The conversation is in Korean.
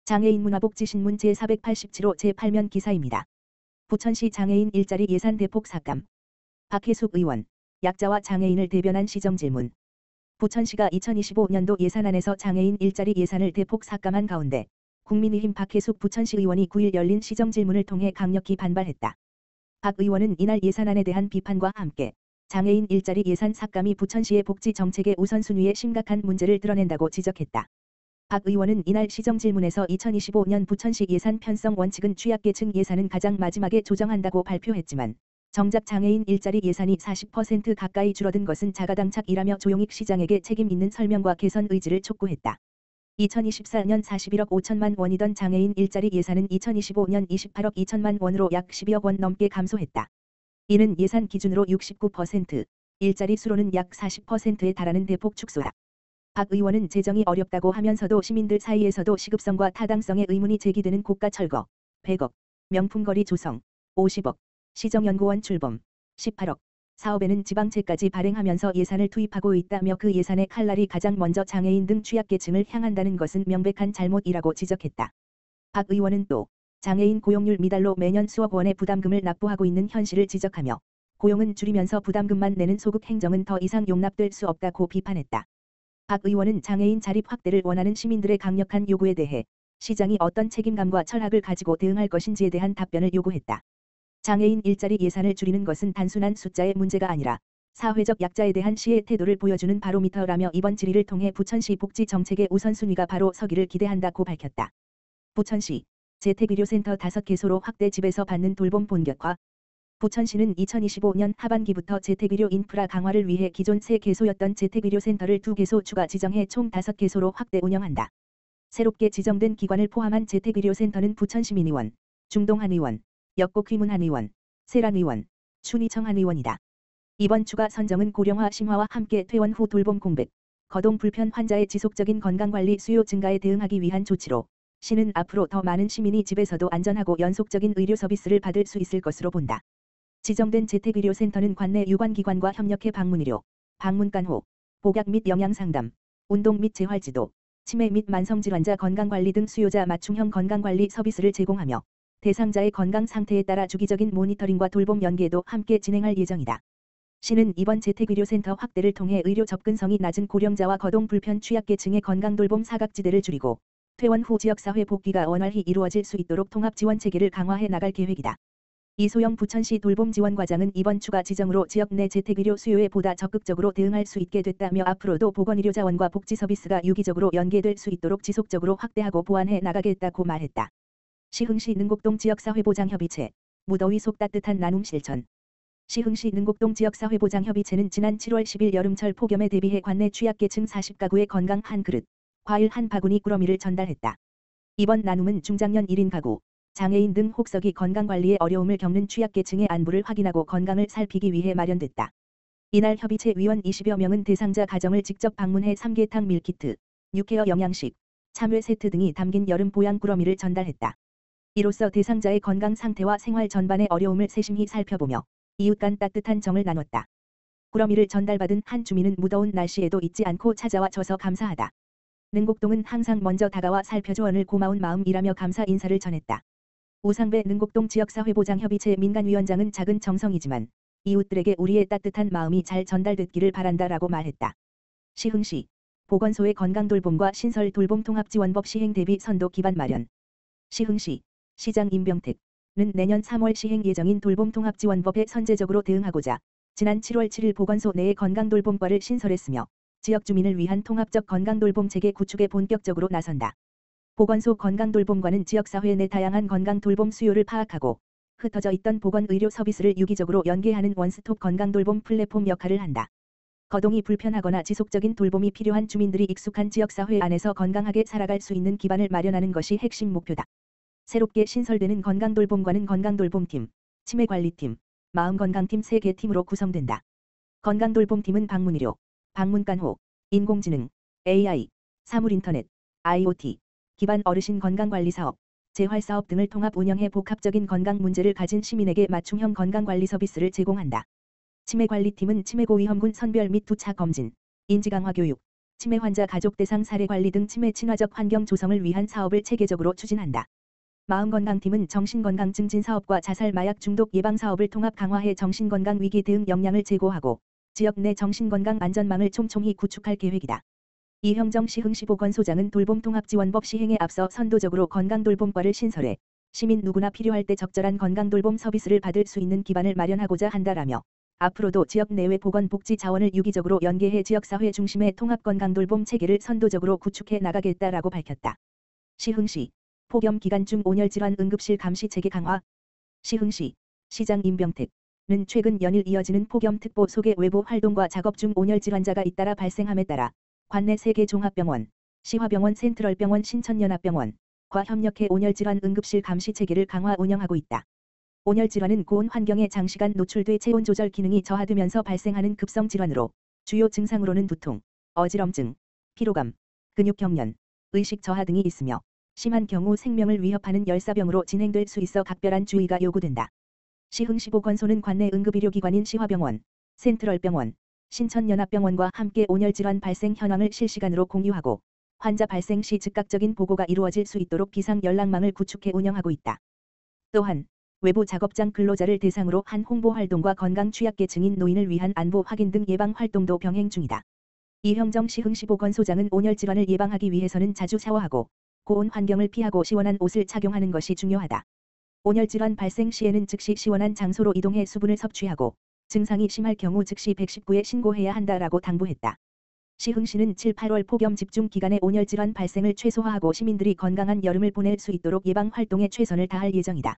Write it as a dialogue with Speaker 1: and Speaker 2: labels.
Speaker 1: 장애인 문화복지신문 제487호 제8면 기사입니다. 부천시 장애인 일자리 예산 대폭 삭감. 박혜숙 의원, 약자와 장애인을 대변한 시정질문. 부천시가 2025년도 예산안에서 장애인 일자리 예산을 대폭 삭감한 가운데 국민의힘 박혜숙 부천시 의원이 9일 열린 시정질문을 통해 강력히 반발했다. 박 의원은 이날 예산안에 대한 비판과 함께 장애인 일자리 예산 삭감이 부천시의 복지 정책의 우선순위에 심각한 문제를 드러낸다고 지적했다. 박 의원은 이날 시정질문에서 2025년 부천시 예산 편성 원칙은 취약계층 예산은 가장 마지막에 조정한다고 발표했지만 정작 장애인 일자리 예산이 40% 가까이 줄어든 것은 자가당착이라며 조용익 시장에게 책임 있는 설명과 개선 의지를 촉구했다. 2024년 41억 5천만 원이던 장애인 일자리 예산은 2025년 28억 2천만 원으로 약 12억 원 넘게 감소했다. 이는 예산 기준으로 69%, 일자리 수로는 약 40%에 달하는 대폭 축소다. 박 의원은 재정이 어렵다고 하면서도 시민들 사이에서도 시급성과 타당성의 의문이 제기되는 고가 철거, 100억, 명품거리 조성, 50억, 시정연구원 출범, 18억, 사업에는 지방채까지 발행하면서 예산을 투입하고 있다며 그 예산의 칼날이 가장 먼저 장애인 등 취약계층을 향한다는 것은 명백한 잘못이라고 지적했다. 박 의원은 또 장애인 고용률 미달로 매년 수억 원의 부담금을 납부하고 있는 현실을 지적하며 고용은 줄이면서 부담금만 내는 소극 행정은 더 이상 용납될 수 없다고 비판했다. 박 의원은 장애인 자립 확대를 원하는 시민들의 강력한 요구에 대해 시장이 어떤 책임감과 철학을 가지고 대응할 것인지에 대한 답변을 요구했다. 장애인 일자리 예산을 줄이는 것은 단순한 숫자의 문제가 아니라 사회적 약자에 대한 시의 태도를 보여주는 바로미터라며 이번 질의를 통해 부천시 복지 정책의 우선순위가 바로 서기를 기대한다고 밝혔다. 부천시 재택의료센터 5개소로 확대 집에서 받는 돌봄 본격화. 부천시는 2025년 하반기부터 재택의료 인프라 강화를 위해 기존 3개소였던 재택의료센터를 2개소 추가 지정해 총 5개소로 확대 운영한다. 새롭게 지정된 기관을 포함한 재택의료센터는 부천시민의원, 중동한 의원, 역곡휘문한 의원, 세란 의원, 춘희청한 의원이다. 이번 추가 선정은 고령화 심화와 함께 퇴원 후 돌봄 공백, 거동 불편 환자의 지속적인 건강관리 수요 증가에 대응하기 위한 조치로 시는 앞으로 더 많은 시민이 집에서도 안전하고 연속적인 의료 서비스를 받을 수 있을 것으로 본다. 지정된 재택의료센터는 관내 유관기관과 협력해 방문의료, 방문간호, 복약 및 영양상담, 운동 및 재활지도, 치매 및 만성질환자 건강관리 등 수요자 맞춤형 건강관리 서비스를 제공하며 대상자의 건강 상태에 따라 주기적인 모니터링과 돌봄 연계도 함께 진행할 예정이다. 시는 이번 재택의료센터 확대를 통해 의료 접근성이 낮은 고령자와 거동 불편 취약계층의 건강돌봄 사각지대를 줄이고 퇴원 후 지역사회 복귀가 원활히 이루어질 수 있도록 통합지원체계를 강화해 나갈 계획이다. 이소영 부천시 돌봄지원과장은 이번 추가 지정으로 지역 내 재택의료 수요에 보다 적극적으로 대응할 수 있게 됐다며 앞으로도 보건의료자원과 복지서비스가 유기적으로 연계될 수 있도록 지속적으로 확대하고 보완해 나가겠다고 말했다. 시흥시 능곡동 지역사회보장협의체, 무더위 속 따뜻한 나눔 실천. 시흥시 능곡동 지역사회보장협의체는 지난 7월 10일 여름철 폭염에 대비해 관내 취약계층 40가구에 건강 한 그릇, 과일 한 바구니 꾸러미를 전달했다. 이번 나눔은 중장년 1인 가구, 장애인 등 혹석이 건강관리에 어려움을 겪는 취약계층의 안부를 확인하고 건강을 살피기 위해 마련됐다. 이날 협의체 위원 20여 명은 대상자 가정을 직접 방문해 삼계탕 밀키트, 육회어 영양식, 참외 세트 등이 담긴 여름 보양 꾸러미를 전달했다. 이로써 대상자의 건강 상태와 생활 전반의 어려움을 세심히 살펴보며 이웃 간 따뜻한 정을 나눴다. 꾸러미를 전달받은 한 주민은 무더운 날씨에도 잊지 않고 찾아와 줘서 감사하다. 능곡동은 항상 먼저 다가와 살펴줘 오늘 고마운 마음이라며 감사 인사를 전했다. 우상배 능곡동 지역사회보장협의체 민간위원장은 작은 정성이지만 이웃들에게 우리의 따뜻한 마음이 잘 전달됐기를 바란다라고 말했다. 시흥시 보건소의 건강돌봄과 신설 돌봄 통합지원법 시행 대비 선도 기반 마련. 시흥시 시장 임병택은 내년 3월 시행 예정인 돌봄 통합지원법에 선제적으로 대응하고자 지난 7월 7일 보건소 내에 건강돌봄과를 신설했으며 지역 주민을 위한 통합적 건강돌봄 체계 구축에 본격적으로 나선다. 보건소 건강돌봄과는 지역사회 내 다양한 건강돌봄 수요를 파악하고 흩어져 있던 보건의료 서비스를 유기적으로 연계하는 원스톱 건강돌봄 플랫폼 역할을 한다. 거동이 불편하거나 지속적인 돌봄이 필요한 주민들이 익숙한 지역사회 안에서 건강하게 살아갈 수 있는 기반을 마련하는 것이 핵심 목표다. 새롭게 신설되는 건강돌봄과는 건강돌봄팀, 치매관리팀, 마음건강팀 3개 팀으로 구성된다. 건강돌봄팀은 방문의료, 방문간호, 인공지능, AI, 사물인터넷, IoT, 기반 어르신 건강관리 사업, 재활사업 등을 통합 운영해 복합적인 건강 문제를 가진 시민에게 맞춤형 건강관리 서비스를 제공한다. 치매관리팀은 치매고위험군 선별 및 2차 검진, 인지강화 교육, 치매 환자 가족 대상 사례 관리 등 치매 친화적 환경 조성을 위한 사업을 체계적으로 추진한다. 마음건강팀은 정신건강 증진 사업과 자살 마약 중독 예방 사업을 통합 강화해 정신건강 위기 대응 역량을 제고하고 지역 내 정신건강 안전망을 촘촘히 구축할 계획이다. 이형정 시흥시 보건소장은 돌봄통합지원법 시행에 앞서 선도적으로 건강돌봄과를 신설해 시민 누구나 필요할 때 적절한 건강돌봄 서비스를 받을 수 있는 기반을 마련하고자 한다라며 앞으로도 지역 내외 보건복지 자원을 유기적으로 연계해 지역사회 중심의 통합건강돌봄 체계를 선도적으로 구축해 나가겠다라고 밝혔다. 시흥시 폭염 기간 중 온열질환 응급실 감시 체계 강화. 시흥시 시장 임병택은 최근 연일 이어지는 폭염특보 소개 외부 활동과 작업 중 온열질환자가 잇따라 발생함에 따라 관내 3개 종합병원, 시화병원 센트럴병원 신천연합병원과 협력해 온열질환 응급실 감시 체계를 강화 운영하고 있다. 온열질환은 고온 환경에 장시간 노출돼 체온 조절 기능이 저하되면서 발생하는 급성 질환으로 주요 증상으로는 두통, 어지럼증, 피로감, 근육경련, 의식 저하 등이 있으며 심한 경우 생명을 위협하는 열사병으로 진행될 수 있어 각별한 주의가 요구된다. 시흥시 보건소는 관내 응급의료기관인 시화병원, 센트럴병원, 신천연합병원과 함께 온열질환 발생 현황을 실시간으로 공유하고 환자 발생 시 즉각적인 보고가 이루어질 수 있도록 비상연락망을 구축해 운영하고 있다. 또한 외부 작업장 근로자를 대상으로 한 홍보활동과 건강 취약계 증인 노인을 위한 안보 확인 등 예방 활동도 병행 중이다. 이형정 시흥시 보건소장은 온열질환을 예방하기 위해서는 자주 샤워하고 고온 환경을 피하고 시원한 옷을 착용하는 것이 중요하다. 온열질환 발생 시에는 즉시 시원한 장소로 이동해 수분을 섭취하고 증상이 심할 경우 즉시 119에 신고해야 한다라고 당부했다. 시흥시는 7, 8월 폭염 집중 기간에 온열질환 발생을 최소화하고 시민들이 건강한 여름을 보낼 수 있도록 예방 활동에 최선을 다할 예정이다.